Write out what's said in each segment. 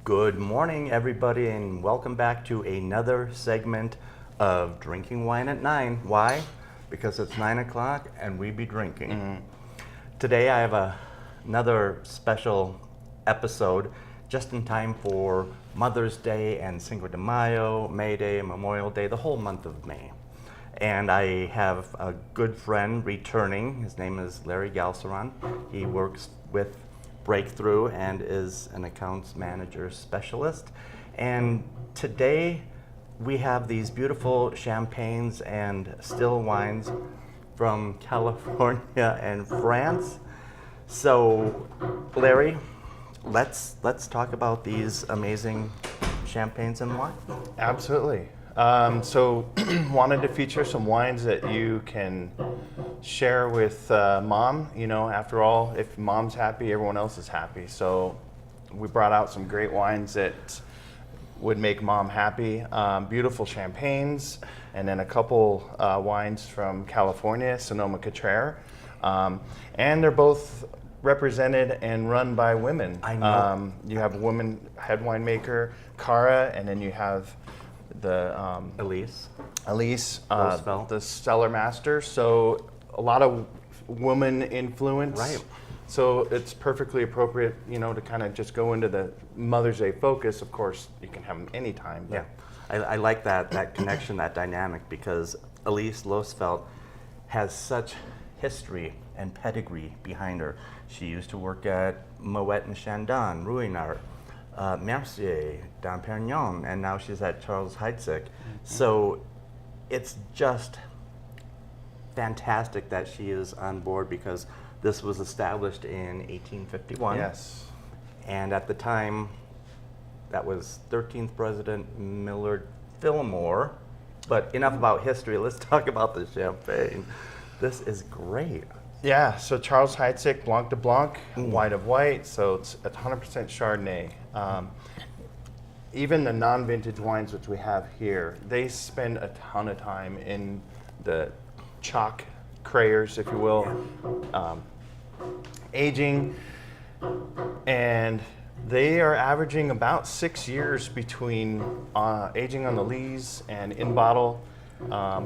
Good morning, everybody, and welcome back to another segment of Drinking Wine at 9. Why? Because it's 9 o'clock and we be drinking. Today I have another special episode just in time for Mother's Day and Cinco de Mayo, May Day, Memorial Day, the whole month of May. And I have a good friend returning. His name is Larry Galceran. He works with Breakthrough and is an accounts manager specialist. And today we have these beautiful champagnes and still wines from California and France. So, Larry, let's talk about these amazing champagnes and wine. Absolutely. So wanted to feature some wines that you can share with mom. You know, after all, if mom's happy, everyone else is happy. So we brought out some great wines that would make mom happy. Beautiful champagnes, and then a couple wines from California, Sonoma-Cutrer. And they're both represented and run by women. I know. You have a woman head winemaker, Cara, and then you have the Elise. Roosevelt, the Cellar Master. So a lot of woman influence. Right. So it's perfectly appropriate, you know, to kind of just go into the Mother's Day focus. Of course, you can have them anytime. Yeah, I like that connection, that dynamic, because Elise Loosevelt has such history and pedigree behind her. She used to work at Moet and Chandon, Ruinart, Mercier, Dom Perignon, and now she's at Charles Heidsieck. So it's just fantastic that she is on board, because this was established in 1851. Yes. And at the time, that was 13th President Millard Fillmore. But enough about history, let's talk about the champagne. This is great. Yeah, so Charles Heidsieck, Blanc de Blanc, White of White, so it's 100% Chardonnay. Even the non-vintage wines which we have here, they spend a ton of time in the chalk crayers, if you will, aging, and they are averaging about 6 years between aging on the lees and in bottle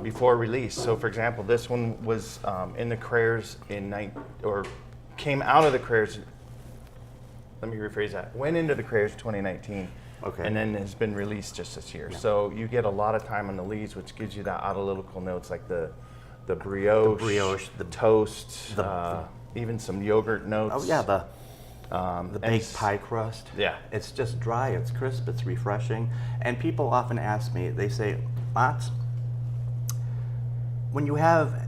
before release. So, for example, this one was in the crayers came out of the crayers. Let me rephrase that. Went into the crayers 2019. Okay. And then has been released just this year. Yeah. So you get a lot of time on the lees, which gives you that analytical notes like the brioche, the toast, even some yogurt notes. Oh yeah, the baked pie crust. Yeah. It's just dry, it's crisp, it's refreshing. And people often ask me, they say, Mats, when you have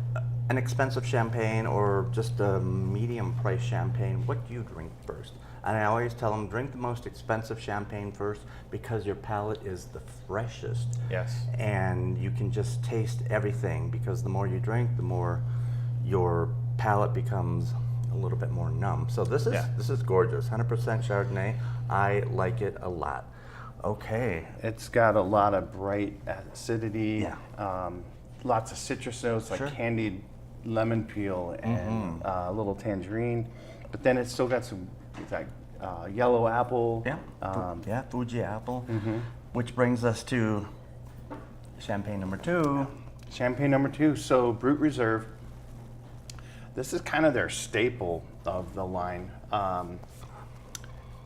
an expensive champagne or just a medium price champagne, what do you drink first? And I always tell them, drink the most expensive champagne first, because your palate is the freshest. Yes. And you can just taste everything, because the more you drink, the more your palate becomes a little bit more numb. So this is gorgeous. 100% Chardonnay. I like it a lot. Okay. It's got a lot of bright acidity. Yeah. Lots of citrus notes like candied lemon peel and a little tangerine, but then it's still got some yellow apple. Yeah. Fuji apple. Which brings us to champagne number 2. Champagne number 2. So Brut Reserve. This is kind of their staple of the line.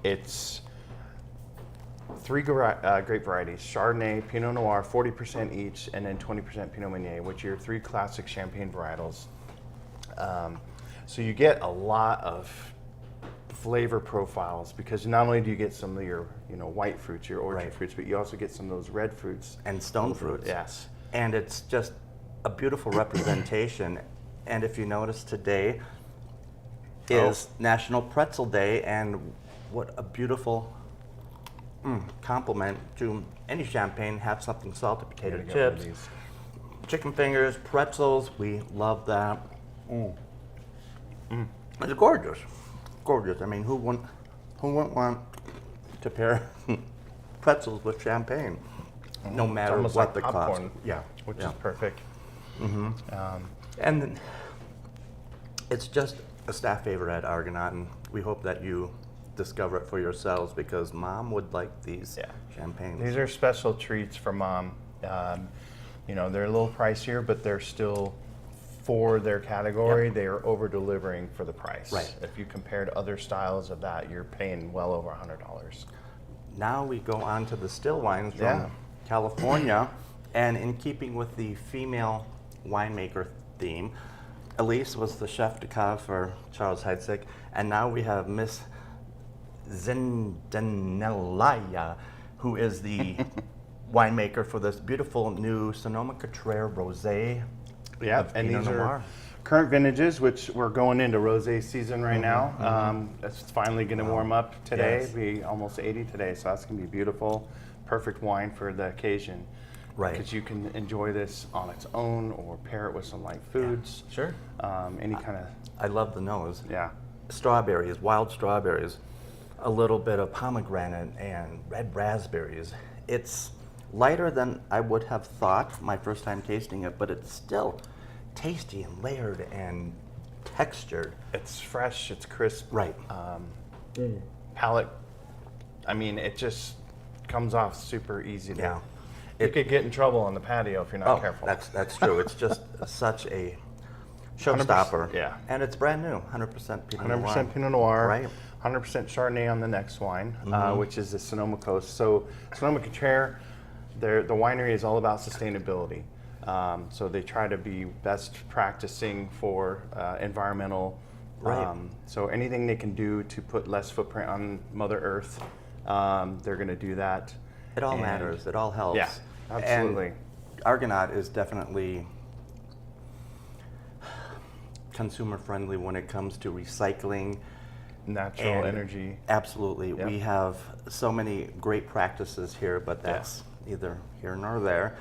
It's 3 grape varieties: Chardonnay, Pinot Noir, 40% each, and then 20% Pinot Meunier, which are your 3 classic champagne varietals. So you get a lot of flavor profiles, because not only do you get some of your white fruits, your orchard fruits, but you also get some of those red fruits and stone fruits. Yes. And it's just a beautiful representation. And if you notice, today is National Pretzel Day, and what a beautiful compliment to any champagne. Have something salted, potato chips, chicken fingers, pretzels. We love that. It's gorgeous, gorgeous. I mean, who wouldn't want to pair pretzels with champagne? No matter almost what like the popcorn, cost. Yeah, which is perfect. And it's just a staff favorite at Argonaut, and we hope that you discover it for yourselves because Mom would like these Yeah. champagnes. These are special treats for Mom. You know, they're a little pricier, but they're still, for their category, they are over delivering for the price. Right. If you compare to other styles of that, you're paying well over $100. Now we go on to the still wines from Yeah. California, and in keeping with the female winemaker theme, Elise was the chef de cave for Charles Heidsieck, and now we have Miss Zindanelaya, who is the winemaker for this beautiful new Sonoma-Cutrer Rosé. Yeah, of and Pinot these Noir. are current vintages, which we're going into rosé season right now. It's finally going to warm up today. Yes. Be almost 80 today, so that's going to be beautiful. Perfect wine for the occasion. Right. Because you can enjoy this on its own or pair it with some light foods. Sure. Any kind of, I love the nose. yeah. Strawberries, wild strawberries, a little bit of pomegranate and red raspberries. It's lighter than I would have thought my first time tasting it, but it's still tasty and layered and textured. It's fresh, it's crisp. Right. Palate, I mean, it just comes off super easy. Yeah. You could get in trouble on the patio if you're not careful. That's true. It's just such a showstopper. yeah. And it's brand new, 100% Pinot Noir. 100% Pinot Noir, Right. 100% Chardonnay on the next wine, which is the Sonoma Coast. So Sonoma-Cutrer, the winery is all about sustainability. So they try to be best practicing for environmental. Right. So anything they can do to put less footprint on Mother Earth, they're going to do that. It all And- matters. It all helps. Yeah, absolutely. And Argonaut is definitely consumer friendly when it comes to recycling. Natural and energy. Absolutely. Yep. We have so many great practices here, but that's neither here nor there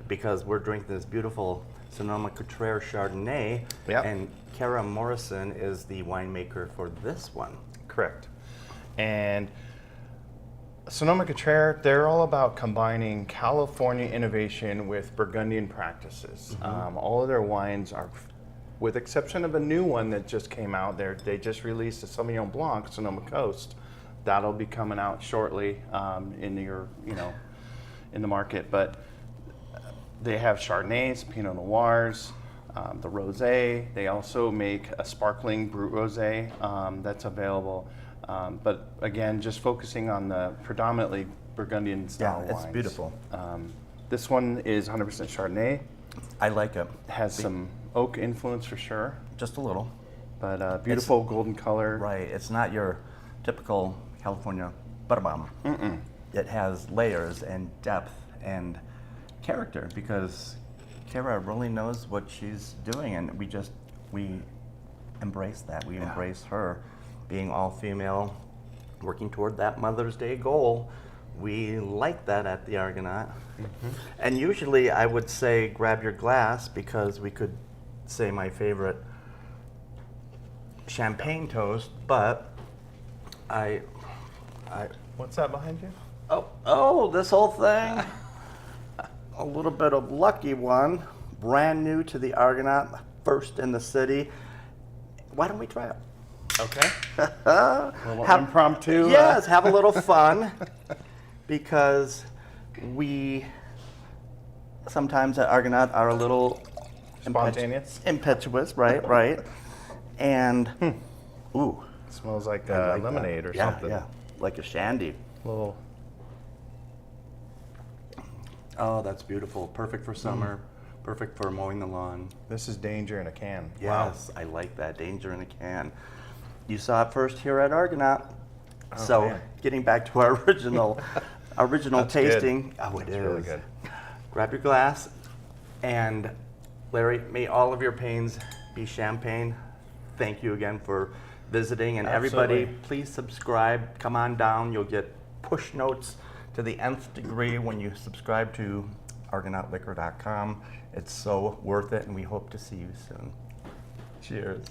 because we're drinking this beautiful Sonoma-Cutrer Chardonnay, Yep. and Kara Morrison is the winemaker for this one. Correct. And Sonoma-Cutrer, they're all about combining California innovation with Burgundian practices. All of their wines are, with exception of a new one that just came out there, they just released a Sauvignon Blanc, Sonoma Coast. That'll be coming out shortly in the market. But they have Chardonnays, Pinot Noirs, the Rosé. They also make a sparkling Brut Rosé that's available. But again, just focusing on the predominantly Burgundian style Yeah, it's wines. beautiful. This one is 100% Chardonnay. I like it. Has some oak influence for sure, Just a little. but beautiful golden color. Right. It's not your typical California butterbomb. It has layers and depth and character because Kara really knows what she's doing, and we embrace that. We embrace her being all female, working toward that Mother's Day goal. We like that at the Argonaut. And usually I would say grab your glass because we could say my favorite champagne toast, but I What's that behind you? oh, this whole thing. A little bit of Lucky One, brand new to the Argonaut, first in the city. Why don't we try it? Okay. A little impromptu. Yes, have a little fun because we sometimes at Argonaut are a little Spontaneous? impetuous, right. And ooh, Smells like, I like lemonade that. or Yeah, something. yeah, like a shandy. Little. Oh, that's beautiful. Perfect for summer. Perfect for mowing the lawn. This is danger in a can. Yes, I like that. Danger in a can. You saw it first here at Argonaut. So, man. getting back to our original That's good. tasting. Oh, it It's is. really good. Grab your glass, and Larry, may all of your pains be champagne. Thank you again for visiting, and everybody, Absolutely. please subscribe. Come on down. You'll get push notes to the nth degree when you subscribe to argonautliquor.com. It's so worth it, and we hope to see you soon. Cheers.